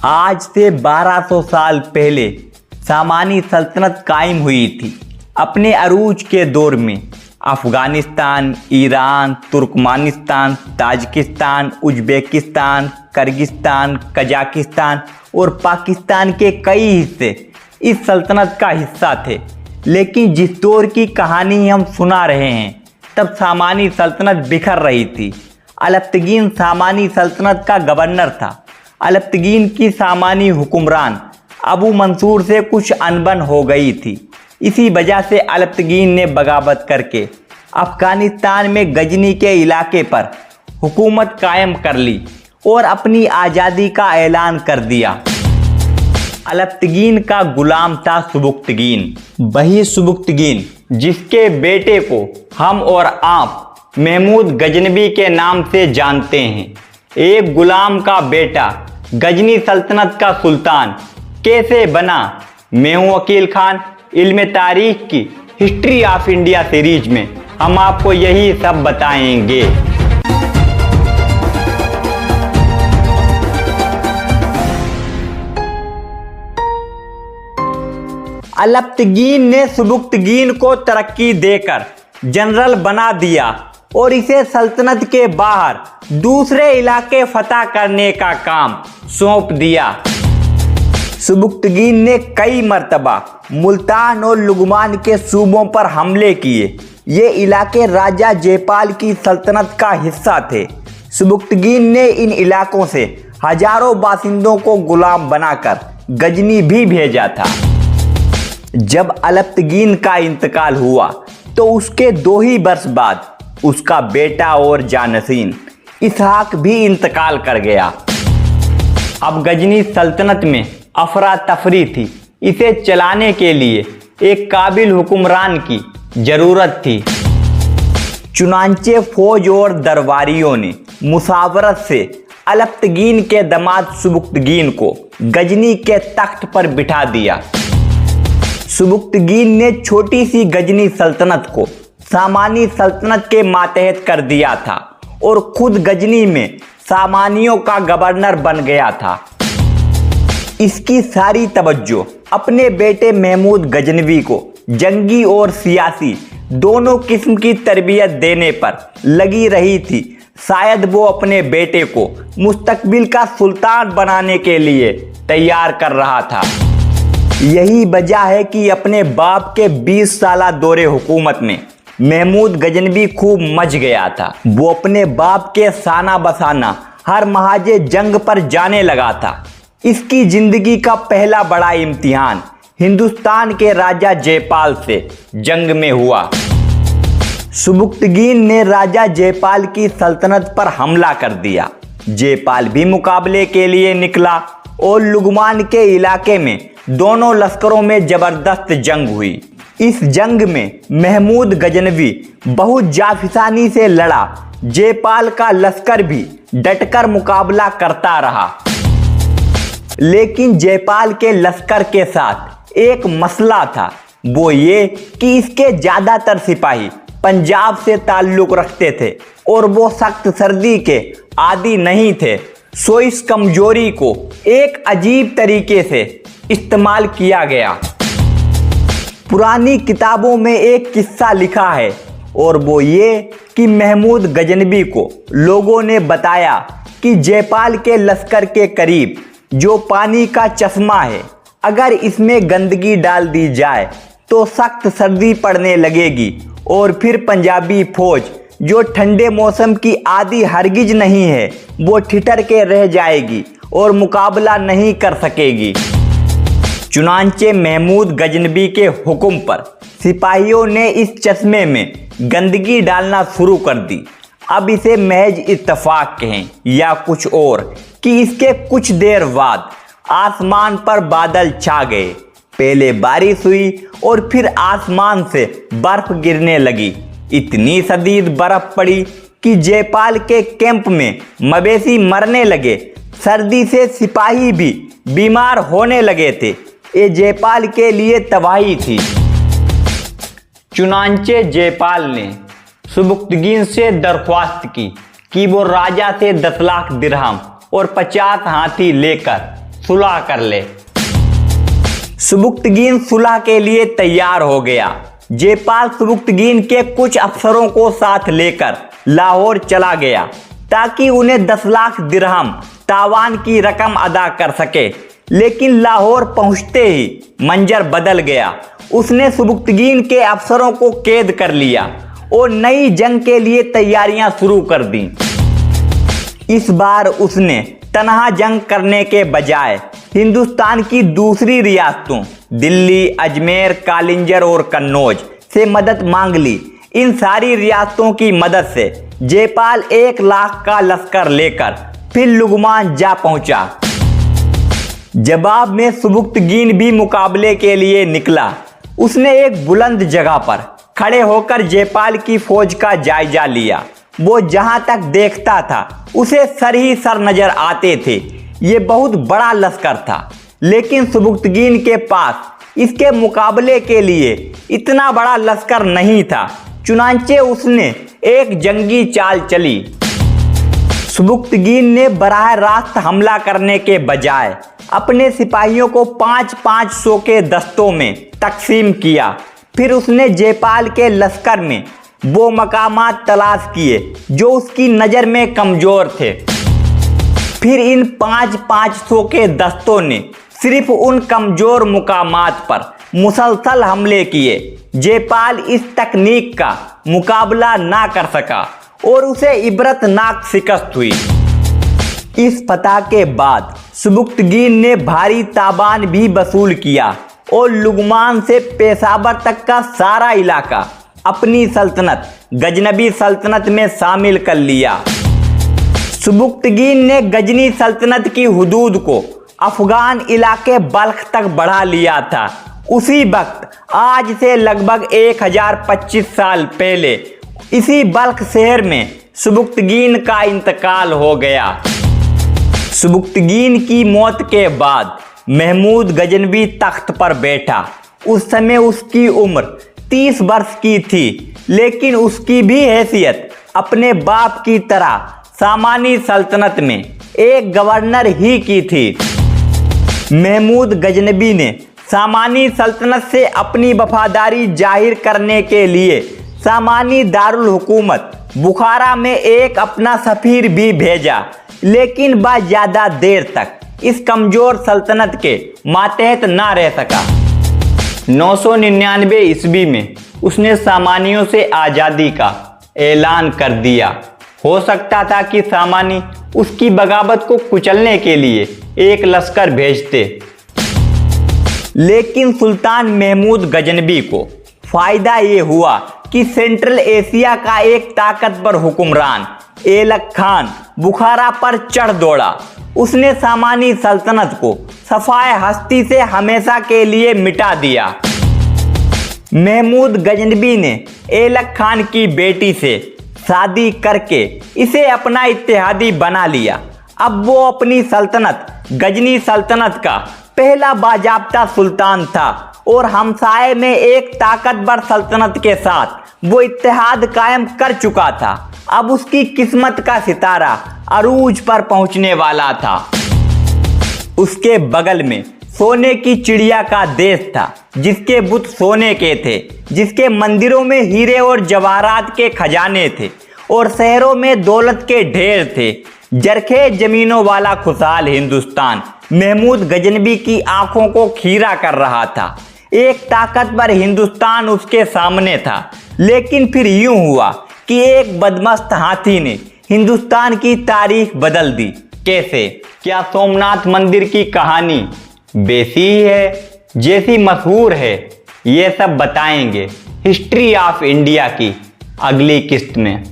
आज से 1200 साल पहले सामानी सल्तनत कायम हुई थी। अपने अरूज के दौर में Afghanistan, Iran, Turkmenistan, Tajikistan, Uzbekistan, Kyrgyzstan, Kazakhstan और पाकिस्तान के कई हिस्से इस सल्तनत का हिस्सा थे। लेकिन जिस दौर की कहानी हम सुना रहे हैं तब सामानी सल्तनत बिखर रही थी। अलप्तगीन सामानी सल्तनत का गवर्नर था। अलप्तगीन की सामानी हुक्मरान अबू मंसूर से कुछ अनबन हो गई थी। इसी वजह से अलप्तगीन ने बगावत करके अफगानिस्तान में गजनी के इलाके पर हुकूमत कायम कर ली और अपनी आज़ादी का ऐलान कर दिया। अलप्तगीन का गुलाम था सुबुक्तगीन, वही सुबुक्तगीन जिसके बेटे को हम और आप महमूद गजनवी के नाम से जानते हैं। एक गुलाम का बेटा गजनी सल्तनत का सुल्तान कैसे बना? मैं हूं वकील खान। इल्म तारीख की हिस्ट्री ऑफ इंडिया सीरीज में हम आपको यही सब बताएंगे। अलप्तगीन ने सुबुक्तगीन को तरक्की देकर जनरल बना दिया और इसे सल्तनत के बाहर दूसरे इलाके फतह करने का काम सौंप दिया। सुबुक्तगीन ने कई मर्तबा मुल्तान और लुगमान के सूबों पर हमले किए। ये इलाके राजा जयपाल की सल्तनत का हिस्सा थे। सुबुक्तगीन ने इन इलाकों से हजारों बासिंदों को गुलाम बनाकर गजनी भी भेजा था। जब अलप्तगीन का इंतकाल हुआ तो उसके 2 ही वर्ष बाद उसका बेटा और जानसीन इसहाक भी इंतकाल कर गया। अब गजनी सल्तनत में अफरा तफरी थी। इसे चलाने के लिए एक काबिल हुक्मरान की जरूरत थी। चुनांचे फौज और दरबारियों ने मुसावरत से अलप्तगीन के दामाद सुबुक्तगीन को गजनी के तख्त पर बिठा दिया। सुबुक्तगीन ने छोटी सी गजनी सल्तनत को सामानी सल्तनत के मातहत कर दिया था और खुद गजनी में सामानियों का गवर्नर बन गया था। इसकी सारी तवज्जो अपने बेटे महमूद गजनवी को जंगी और सियासी दोनों किस्म की तरबियत देने पर लगी रही थी। शायद वो अपने बेटे को मुस्तकबिल का सुल्तान बनाने के लिए तैयार कर रहा था। यही वजह है कि अपने बाप के 20 साला दौरे हुकूमत में महमूद गजनवी खूब मच गया था। वो अपने बाप के साना बसाना हर महाजे जंग पर जाने लगा था। इसकी जिंदगी का पहला बड़ा इम्तिहान हिंदुस्तान के राजा जयपाल से जंग में हुआ। सुबुक्तगीन ने राजा जयपाल की सल्तनत पर हमला कर दिया। जयपाल भी मुकाबले के लिए निकला और लुगमान के इलाके में दोनों लश्करों में जबरदस्त जंग हुई। इस जंग में महमूद गजनवी बहुत जाफिसानी से लड़ा। जयपाल का लश्कर भी डटकर मुकाबला करता रहा। लेकिन जयपाल के लश्कर के साथ एक मसला था। वो ये कि इसके ज्यादातर सिपाही पंजाब से ताल्लुक रखते थे और वो सख्त सर्दी के आदी नहीं थे। सो इस कमजोरी को एक अजीब तरीके से इस्तेमाल किया गया। पुरानी किताबों में एक किस्सा लिखा है और वो ये कि महमूद गजनवी को लोगों ने बताया कि जयपाल के लश्कर के करीब जो पानी का चश्मा है, अगर इसमें गंदगी डाल दी जाए तो सख्त सर्दी पड़ने लगेगी और फिर पंजाबी फौज जो ठंडे मौसम की आदी हरगिज नहीं है वो ठिठर के रह जाएगी और मुकाबला नहीं कर सकेगी। चुनांचे महमूद गजनवी के हुक्म पर सिपाहियों ने इस चश्मे में गंदगी डालना शुरू कर दी। अब इसे महज इत्तफाक कहें या कुछ और कि इसके कुछ देर बाद आसमान पर बादल छा गए। पहले बारिश हुई और फिर आसमान से बर्फ गिरने लगी। इतनी शदीद बर्फ पड़ी कि जयपाल के कैंप में मवेशी मरने लगे। सर्दी से सिपाही भी बीमार होने लगे थे। ये जयपाल के लिए तबाही थी। चुनांचे जयपाल ने सुबुक्तगीन से दरख्वास्त की कि वो राजा से 10 लाख दिरहम और 50 हाथी लेकर सुलह कर ले। सुबुक्तगीन सुलह के लिए तैयार हो गया। जयपाल सुबुक्तगीन के कुछ अफसरों को साथ लेकर लाहौर चला गया ताकि उन्हें 10 लाख दिरहम तावान की रकम अदा कर सके। लेकिन लाहौर पहुंचते ही मंजर बदल गया। उसने सुबुक्तगीन के अफसरों को कैद कर लिया और नई जंग के लिए तैयारियां शुरू कर दी। इस बार उसने तनहा जंग करने के बजाय हिंदुस्तान की दूसरी रियासतों दिल्ली, अजमेर, कालिंजर और कन्नौज से मदद मांग ली। इन सारी रियासतों की मदद से जयपाल 1 लाख का लश्कर लेकर फिर लुगमान जा पहुंचा। जवाब में सुबुक्तगीन भी मुकाबले के लिए निकला। उसने एक बुलंद जगह पर खड़े होकर जयपाल की फौज का जायजा लिया। वो जहां तक देखता था उसे सर ही सर नजर आते थे। ये बहुत बड़ा लश्कर था, लेकिन सुबुक्तगीन के पास इसके मुकाबले के लिए इतना बड़ा लश्कर नहीं था। चुनांचे उसने एक जंगी चाल चली। सुबुक्तगीन ने बराह रास्त हमला करने के बजाय अपने सिपाहियों को 500 के दस्तों में तकसीम किया। फिर उसने जयपाल के लश्कर में वो मकामात तलाश किए जो उसकी नज़र में कमज़ोर थे। फिर इन 500 के दस्तों ने सिर्फ उन कमज़ोर मुकामात पर मुसलसल हमले किए। जयपाल इस तकनीक का मुकाबला ना कर सका और उसे इबरतनाक शिकस्त हुई। इस फतह के बाद सुबुक्तगीन ने भारी ताबान भी वसूल किया और लुगमान से पेशावर तक का सारा इलाका अपनी सल्तनत गजनबी सल्तनत में शामिल कर लिया। सुबुक्तगीन ने गजनी सल्तनत की हुदूद को अफगान इलाके बल्ख तक बढ़ा लिया था। उसी वक्त आज से लगभग 1025 साल पहले इसी बल्ख शहर में सुबुक्तगीन का इंतकाल हो गया। सुबुक्तगीन की मौत के बाद महमूद गजनबी तख्त पर बैठा। उस समय उसकी उम्र 30 वर्ष की थी, लेकिन उसकी भी हैसियत अपने बाप की तरह सामानी सल्तनत में एक गवर्नर ही की थी। महमूद गजनबी ने सामानी सल्तनत से अपनी वफादारी जाहिर करने के लिए सामानी दारुल हुकूमत बुखारा में एक अपना सफीर भी भेजा, लेकिन वह ज़्यादा देर तक इस कमज़ोर सल्तनत के मातहत ना रह सका। 999 ईस्वी में उसने सामानियों से आज़ादी का ऐलान कर दिया। हो सकता था कि सामानी उसकी बगावत को कुचलने के लिए एक लश्कर भेजते, लेकिन सुल्तान महमूद गजनबी को फायदा ये हुआ कि सेंट्रल एशिया का एक ताकतवर हुक्मरान एलक खान बुखारा पर चढ़ दौड़ा। उसने सामानी सल्तनत को सफाए हस्ती से हमेशा के लिए मिटा दिया। महमूद गजनबी ने एलक खान की बेटी से शादी करके इसे अपना इत्तेहादी बना लिया। अब वो अपनी सल्तनत गजनी सल्तनत का पहला बाजाब्ता सुल्तान था और हमसाये में एक ताकतवर सल्तनत के साथ वो इत्तेहाद कायम कर चुका था। अब उसकी किस्मत का सितारा अरूज पर पहुंचने वाला था। उसके बगल में सोने की चिड़िया का देश था, जिसके बुत सोने के थे, जिसके मंदिरों में हीरे और जवाहरात के खजाने थे और शहरों में दौलत के ढेर थे। जरखे जमीनों वाला खुशहाल हिंदुस्तान महमूद गजनबी की आंखों को खीरा कर रहा था। एक ताकतवर हिंदुस्तान उसके सामने था, लेकिन फिर यूं हुआ कि एक बदमस्त हाथी ने हिंदुस्तान की तारीख बदल दी। कैसे? क्या सोमनाथ मंदिर की कहानी वैसी है जैसी मशहूर है? ये सब बताएंगे हिस्ट्री ऑफ इंडिया की अगली किस्त में।